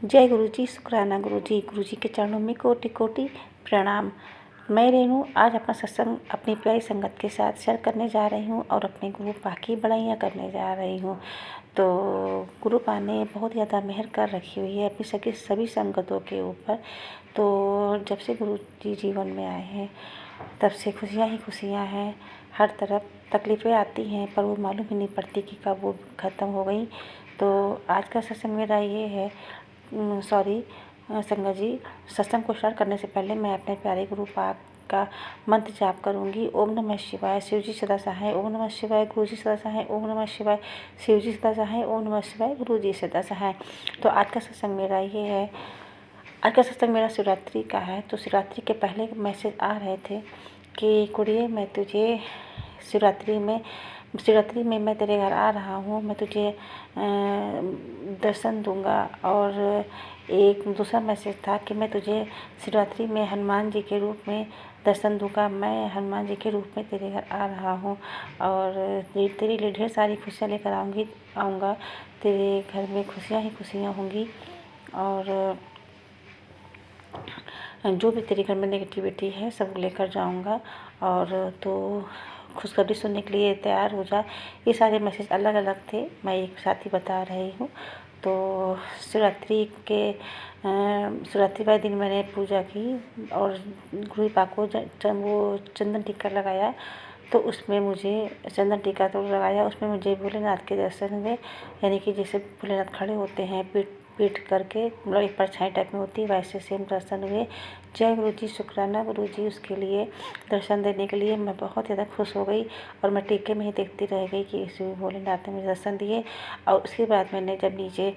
जय गुरु जी, शुक्राना गुरु जी के चरणों में कोटि कोटि प्रणाम। मैं रेणु आज अपना सत्संग अपनी प्यारी संगत के साथ शेयर करने जा रही हूँ और अपने गुरु पा की बड़ाइयाँ करने जा रही हूँ। तो गुरु पा ने बहुत ज़्यादा मेहर कर रखी हुई है अपनी सभी संगतों के ऊपर। तो जब से गुरु जी जीवन में आए हैं तब से खुशियाँ ही खुशियाँ हैं। हर तरफ तकलीफ़ें आती हैं पर वो मालूम ही नहीं पड़ती कि कब वो ख़त्म हो गई। तो आज का सत्संग मेरा ये है, संगत जी, सत्संग को स्टार्ट करने से पहले मैं अपने प्यारे गुरु पाक का मंत्र जाप करूंगी। ओम नमः शिवाय, शिव जी सदा सहाय। ओम नमः शिवाय, गुरु जी सदा सहाय। ओम नमः शिवाय, शिव जी सदा सहाय। ओम नमः शिवाय, गुरु जी सदा सहाय। तो आज का सत्संग मेरा ये है, आज का सत्संग मेरा शिवरात्रि का है। तो शिवरात्रि के पहले मैसेज आ रहे थे कि कुड़िए मैं तुझे शिवरात्रि में मैं तेरे घर आ रहा हूँ, मैं तुझे दर्शन दूंगा। और एक दूसरा मैसेज था कि मैं तुझे शिवरात्रि में हनुमान जी के रूप में दर्शन दूंगा। मैं हनुमान जी के रूप में तेरे घर आ रहा हूँ और तेरे लिए ढेर सारी खुशियाँ लेकर आऊँगा। तेरे घर में खुशियाँ ही खुशियाँ होंगी और जो भी तेरे घर में नेगेटिविटी है सब लेकर जाऊंगा। और तो खुशखबरी सुनने के लिए तैयार हो जा। ये सारे मैसेज अलग अलग थे, मैं एक साथ ही बता रही हूँ। तो शिवरात्रि वाले दिन मैंने पूजा की और गुरु पाक को वो चंदन टिक्का लगाया। तो उसमें मुझे चंदन टीका तो लगाया, उसमें मुझे भोलेनाथ के दर्शन हुए। यानी कि जैसे भोलेनाथ खड़े होते हैं पीठ करके, मतलब एक परछाई टाइप में होती है, वैसे सेम दर्शन हुए। जय गुरु जी, शुक्राना गुरु जी उसके लिए, दर्शन देने के लिए। मैं बहुत ज़्यादा खुश हो गई और मैं टीके में ही देखती रह गई कि इस भोलेनाथ ने मुझे दर्शन दिए। और उसके बाद मैंने जब नीचे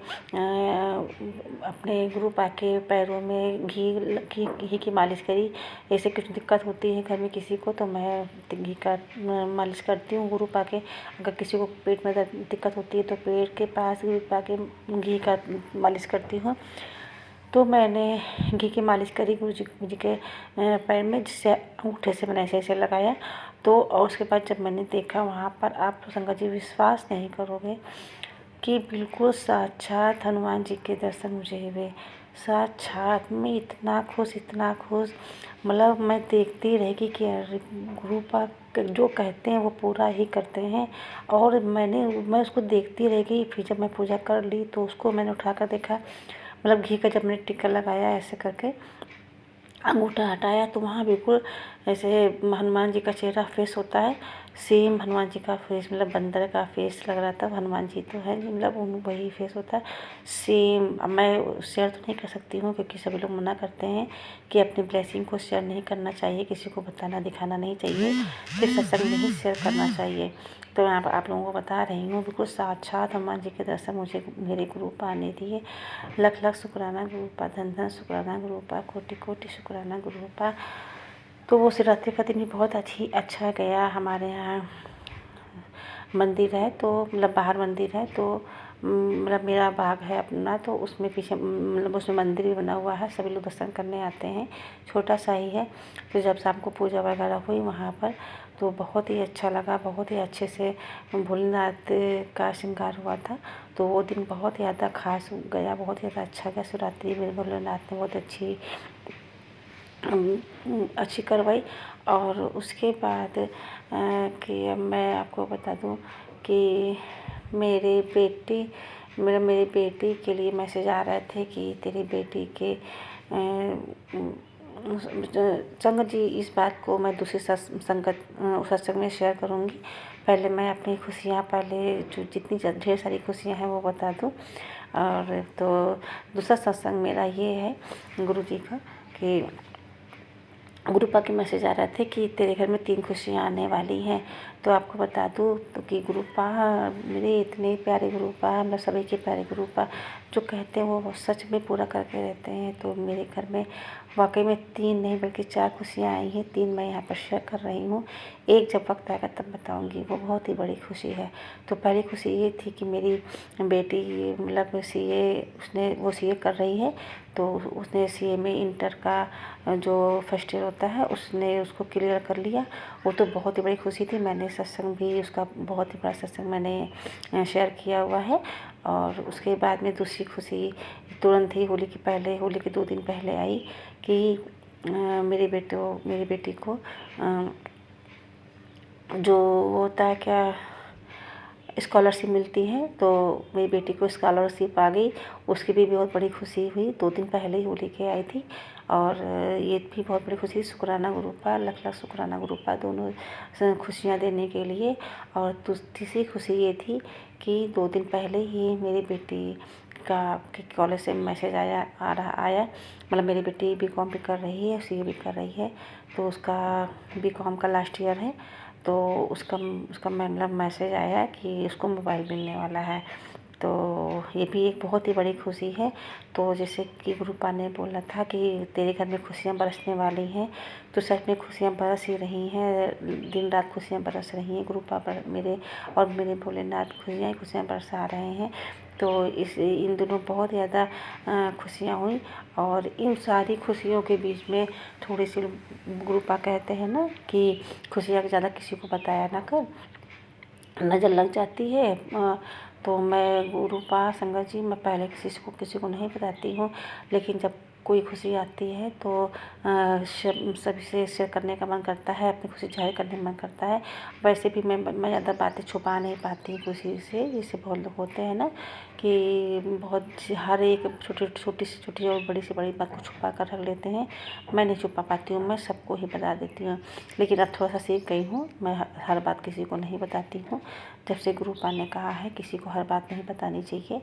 अपने गुरु पाक के पैरों में घी की मालिश करी। जैसे कुछ दिक्कत होती है घर में किसी को तो मैं घी का मालिश करती हूँ गुरु पाक के। अगर किसी को पेट में दिक्कत होती है तो पेट के पास गुरु पाक के घी का मालिश करती हूँ। तो मैंने घी की मालिश करी गुरु जी के पैर में, जिससे अंगूठे से मैंने ऐसे ऐसे लगाया। तो और उसके बाद जब मैंने देखा वहाँ पर, आप संगत जी विश्वास नहीं करोगे कि बिल्कुल साक्षात हनुमान जी के दर्शन मुझे हुए। साक्षात मैं इतना खुश, मतलब मैं देखती रह गई कि गुरु पाक जो कहते हैं वो पूरा ही करते हैं। और मैं उसको देखती रह गई। फिर जब मैं पूजा कर ली तो उसको मैंने उठा कर देखा, मतलब घी का जब मैंने टिक्का लगाया ऐसे करके अंगूठा हटाया तो वहाँ बिल्कुल ऐसे हनुमान जी का चेहरा फेस होता है, सेम हनुमान जी का फेस, मतलब बंदर का फेस लग रहा था। हनुमान जी तो है मतलब वही फेस होता है सेम। अब मैं शेयर तो नहीं कर सकती हूँ क्योंकि सभी लोग मना करते हैं कि अपनी ब्लेसिंग को शेयर नहीं करना चाहिए, किसी को बताना दिखाना नहीं चाहिए, सिर्फ सत्संग में ही शेयर करना चाहिए। तो मैं आप लोगों को बता रही हूँ, बिल्कुल साक्षात हनुमान जी के दर्शन मुझे मेरे गुरु पा ने दिए। लख लख शुक्राना गुरु पा, धन धन शुक्राना गुरु पा, कोटि कोटि शुक्राना गुरु पा। तो वो शिवरात्रि का दिन भी बहुत अच्छा गया। हमारे यहाँ मंदिर है, तो मतलब बाहर मंदिर है, तो मतलब मेरा बाग है अपना, तो उसमें पीछे मतलब उसमें मंदिर भी बना हुआ है, सभी लोग दर्शन करने आते हैं, छोटा सा ही है। तो जब शाम को पूजा वगैरह हुई वहाँ पर तो बहुत ही अच्छा लगा, बहुत ही अच्छे से भोलेनाथ का श्रृंगार हुआ था। तो वो दिन बहुत ज़्यादा खास गया, बहुत ज़्यादा अच्छा गया। शिवरात्रि में भोलेनाथ ने बहुत अच्छी करवाई। और उसके बाद कि अब मैं आपको बता दूं कि मेरी बेटी के लिए मैसेज आ रहे थे कि तेरी बेटी के संगत जी, इस बात को मैं दूसरी सत्संग में शेयर करूंगी। पहले मैं अपनी खुशियाँ, पहले जो जितनी ढेर सारी खुशियाँ हैं वो बता दूं। और तो दूसरा सत्संग मेरा ये है गुरु जी का कि गुरु पाक के मैसेज आ रहे थे कि तेरे घर में 3 खुशियाँ आने वाली हैं। तो आपको बता दूँ तो कि गुरु पा मेरे इतने प्यारे गुरु पा, मतलब सभी के प्यारे गुरु पा जो कहते हैं वो सच में पूरा करके रहते हैं। तो मेरे घर में वाकई में 3 नहीं बल्कि 4 खुशियाँ आई हैं। 3 मैं यहाँ पर शेयर कर रही हूँ, एक जब वक्त आएगा तब बताऊँगी। वो बहुत ही बड़ी खुशी है। तो पहली खुशी ये थी कि मेरी बेटी मतलब वो सीए कर रही है। तो उसने सीए में इंटर का जो फर्स्ट ईयर होता है उसने उसको क्लियर कर लिया। वो तो बहुत ही बड़ी खुशी थी। मैंने सत्संग भी उसका बहुत ही बड़ा सत्संग मैंने शेयर किया हुआ है। और उसके बाद में दूसरी खुशी तुरंत ही होली के 2 दिन पहले आई कि मेरे बेटी को जो होता है क्या, स्कॉलरशिप मिलती है, तो मेरी बेटी को स्कॉलरशिप आ गई। उसकी भी बहुत बड़ी खुशी हुई। 2 दिन पहले ही होली के आई थी और ये भी बहुत बड़ी खुशी। शुक्राना गुरु का, लख लख शुक्राना गुरु का दोनों खुशियाँ देने के लिए। और तीसरी खुशी ये थी कि 2 दिन पहले ही मेरी बेटी का कॉलेज से मैसेज आया, मतलब मेरी बेटी बीकॉम भी कर रही है, सीए भी कर रही है, तो उसका बीकॉम का लास्ट ईयर है। तो उसका मतलब मैसेज आया कि उसको मोबाइल मिलने वाला है। तो ये भी एक बहुत ही बड़ी खुशी है। तो जैसे कि गुरुपा ने बोला था कि तेरे घर में खुशियाँ बरसने वाली हैं, तो सच में खुशियाँ बरस ही रही हैं। दिन रात खुशियाँ बरस रही हैं। गुरुपा पर मेरे भोलेनाथ खुशियाँ बरसा रहे हैं। तो इन दिनों बहुत ज़्यादा खुशियाँ हुई। और इन सारी खुशियों के बीच में थोड़ी सी गुरुपा कहते हैं ना कि खुशियाँ ज़्यादा किसी को बताया ना कर, नज़र लग जाती है। तो मैं गुरुपा संगत जी, मैं पहले किसी को नहीं बताती हूँ, लेकिन जब कोई खुशी आती है तो सभी से शेयर करने का मन करता है, अपनी खुशी जाहिर करने का मन करता है। वैसे भी मैं ज़्यादा बातें छुपा नहीं पाती खुशी से। जैसे बहुत लोग होते हैं ना कि बहुत हर एक छोटी से छोटी और बड़ी से बड़ी बात को छुपा कर रख लेते हैं। मैं नहीं छुपा पाती हूँ, मैं सबको ही बता देती हूँ। लेकिन अब थोड़ा सा सीख गई हूँ, मैं हर बात किसी को नहीं बताती हूँ। जब से गुरुपा ने कहा है किसी को हर बात नहीं बतानी चाहिए,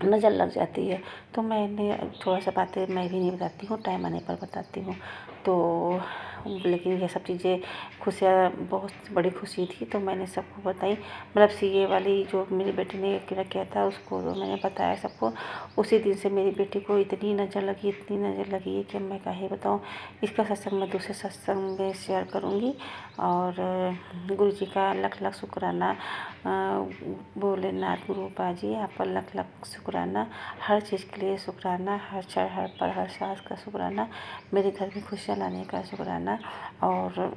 नज़र लग जाती है, तो मैंने थोड़ा सा बातें मैं भी नहीं बताती हूँ, टाइम आने पर बताती हूँ। तो लेकिन ये सब चीज़ें खुशियाँ बहुत बड़ी खुशी थी, तो मैंने सबको बताई। मतलब सीए वाली जो मेरी बेटी ने किया था उसको तो मैंने बताया सबको। उसी दिन से मेरी बेटी को इतनी नज़र लगी कि मैं क्या ही बताऊँ। इसका सत्संग मैं दूसरे सत्संग में शेयर करूँगी। और गुरु जी का लख लख शुक्राना, भोलेनाथ गुरुपा जी आपका लख लख शुक्राना, हर चीज़ के लिए शुक्राना, हर क्षण हर पल हर सांस का शुक्राना, मेरे घर में खुशियाँ लाने का शुक्राना। और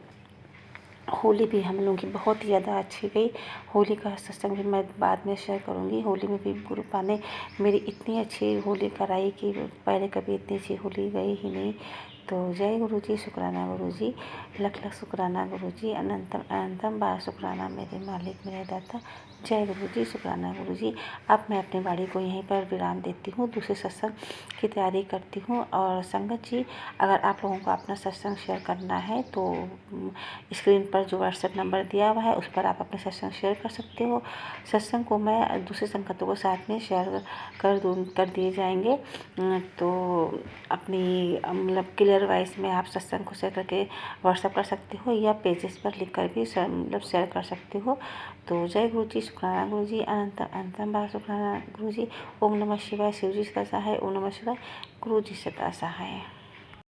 होली भी हम लोगों की बहुत ही ज़्यादा अच्छी गई। होली का सत्संग भी मैं बाद में शेयर करूँगी। होली में भी गुरुपा ने मेरी इतनी अच्छी होली कराई कि पहले कभी इतनी अच्छी होली गई ही नहीं। तो जय गुरु जी, शुक्राना गुरु जी, लख लख शुक्राना गुरु जी, अनंतम अनंतम बार शुक्राना मेरे मालिक मेरे दाता। जय गुरु जी, शुक्राना गुरु जी। अब मैं अपनी वाणी को यहीं पर विराम देती हूँ, दूसरे सत्संग की तैयारी करती हूँ। और संगत जी, अगर आप लोगों को अपना सत्संग शेयर करना है तो स्क्रीन पर जो व्हाट्सएप नंबर दिया हुआ है उस पर आप अपने सत्संग शेयर कर सकते हो। सत्संग को मैं दूसरे संगतों को साथ में शेयर कर दिए जाएंगे। तो अपनी मतलब क्लियर वॉइस में आप सत्संग को शेयर करके व्हाट्सएप कर सकते हो, या पेजेस पर लिख कर भी मतलब शेयर कर सकते हो। तो जय गुरु जी, शुक्राना गुरु जी, अनंतम बार शुक्राना गुरु जी। ओम नमः शिवाय। शिव जी सदा सहाय। ओम नमः शिवाय। गुरु जी सदा सहाय।